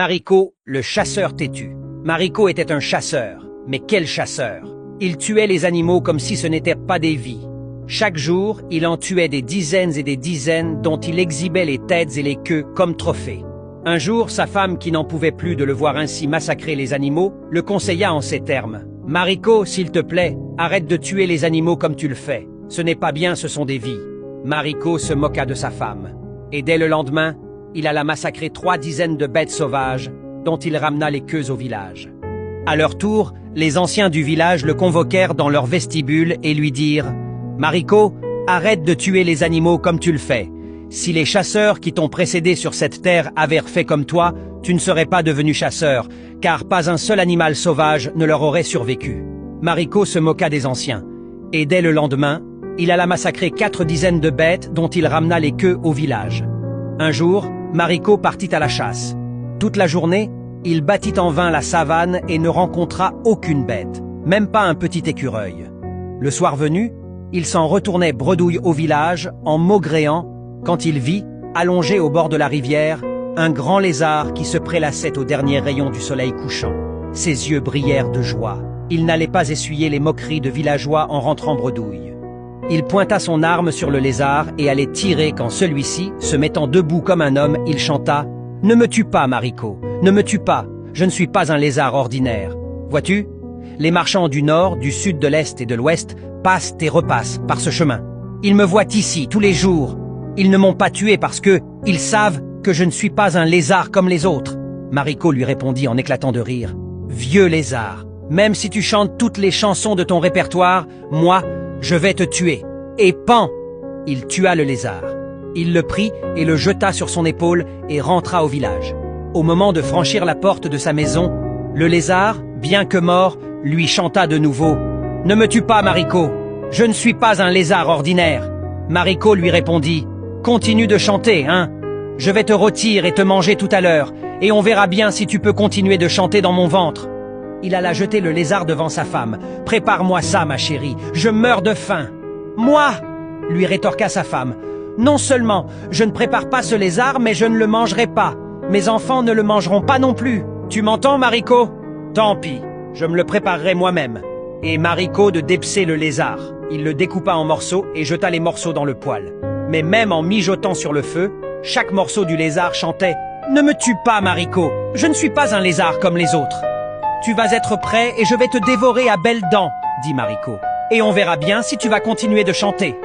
Mariko, le chasseur têtu. Mariko était un chasseur, mais quel chasseur! Il tuait les animaux comme si ce n'étaient pas des vies. Chaque jour, il en tuait des dizaines et des dizaines dont il exhibait les têtes et les queues comme trophées. Un jour, sa femme, qui n'en pouvait plus de le voir ainsi massacrer les animaux, le conseilla en ces termes. « Mariko, s'il te plaît, arrête de tuer les animaux comme tu le fais. Ce n'est pas bien, ce sont des vies. » Mariko se moqua de sa femme. Et dès le lendemain, il alla massacrer 3 dizaines de bêtes sauvages, dont il ramena les queues au village. À leur tour, les anciens du village le convoquèrent dans leur vestibule et lui dirent « Mariko, arrête de tuer les animaux comme tu le fais. Si les chasseurs qui t'ont précédé sur cette terre avaient fait comme toi, tu ne serais pas devenu chasseur, car pas un seul animal sauvage ne leur aurait survécu. » Mariko se moqua des anciens, et dès le lendemain, il alla massacrer 4 dizaines de bêtes dont il ramena les queues au village. Un jour, Mariko partit à la chasse. Toute la journée, il battit en vain la savane et ne rencontra aucune bête, même pas un petit écureuil. Le soir venu, il s'en retournait bredouille au village en maugréant quand il vit, allongé au bord de la rivière, un grand lézard qui se prélassait aux derniers rayons du soleil couchant. Ses yeux brillèrent de joie. Il n'allait pas essuyer les moqueries de villageois en rentrant bredouille. Il pointa son arme sur le lézard et allait tirer quand celui-ci, se mettant debout comme un homme, il chanta « Ne me tue pas, Mariko, ne me tue pas, je ne suis pas un lézard ordinaire. Vois-tu, les marchands du nord, du sud, de l'est et de l'ouest passent et repassent par ce chemin. Ils me voient ici tous les jours. Ils ne m'ont pas tué parce que ils savent que je ne suis pas un lézard comme les autres. » Mariko lui répondit en éclatant de rire « Vieux lézard, même si tu chantes toutes les chansons de ton répertoire, moi, je vais te tuer. » Et pan! Il tua le lézard. Il le prit et le jeta sur son épaule et rentra au village. Au moment de franchir la porte de sa maison, le lézard, bien que mort, lui chanta de nouveau « Ne me tue pas, Mariko, je ne suis pas un lézard ordinaire. » Mariko lui répondit « Continue de chanter, hein? Je vais te rôtir et te manger tout à l'heure, et on verra bien si tu peux continuer de chanter dans mon ventre. » Il alla jeter le lézard devant sa femme. « Prépare-moi ça, ma chérie, je meurs de faim. »« Moi !» lui rétorqua sa femme. « Non seulement je ne prépare pas ce lézard, mais je ne le mangerai pas. Mes enfants ne le mangeront pas non plus. Tu m'entends, Mariko? Tant pis, je me le préparerai moi-même. » Et Mariko de dépecer le lézard. Il le découpa en morceaux et jeta les morceaux dans le poêle. Mais même en mijotant sur le feu, chaque morceau du lézard chantait « Ne me tue pas, Mariko, je ne suis pas un lézard comme les autres. »« Tu vas être prêt et je vais te dévorer à belles dents, » dit Mariko. « Et on verra bien si tu vas continuer de chanter. »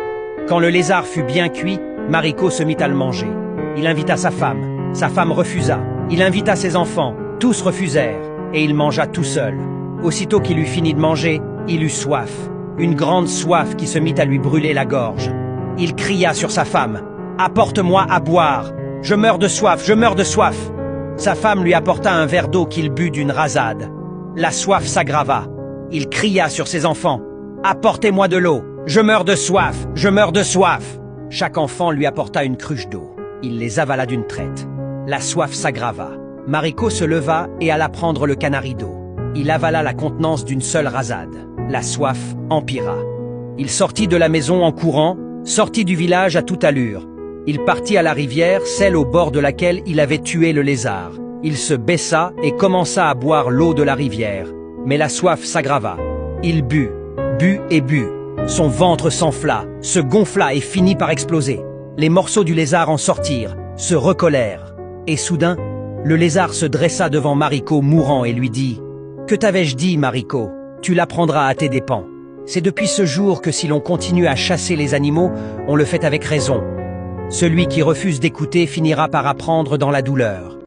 Quand le lézard fut bien cuit, Mariko se mit à le manger. Il invita sa femme refusa. Il invita ses enfants, tous refusèrent, et il mangea tout seul. Aussitôt qu'il eut fini de manger, il eut soif, une grande soif qui se mit à lui brûler la gorge. Il cria sur sa femme « Apporte-moi à boire, je meurs de soif, je meurs de soif !» Sa femme lui apporta un verre d'eau qu'il but d'une rasade. La soif s'aggrava. Il cria sur ses enfants « Apportez-moi de l'eau, je meurs de soif, je meurs de soif !» Chaque enfant lui apporta une cruche d'eau. Il les avala d'une traite. La soif s'aggrava. Mariko se leva et alla prendre le canari d'eau. Il avala la contenance d'une seule rasade. La soif empira. Il sortit de la maison en courant, sortit du village à toute allure. Il partit à la rivière, celle au bord de laquelle il avait tué le lézard. Il se baissa et commença à boire l'eau de la rivière. Mais la soif s'aggrava. Il but et but. Son ventre s'enfla, se gonfla et finit par exploser. Les morceaux du lézard en sortirent, se recollèrent. Et soudain, le lézard se dressa devant Mariko mourant et lui dit « Que t'avais-je dit, Mariko? Tu l'apprendras à tes dépens. C'est depuis ce jour que si l'on continue à chasser les animaux, on le fait avec raison. Celui qui refuse d'écouter finira par apprendre dans la douleur.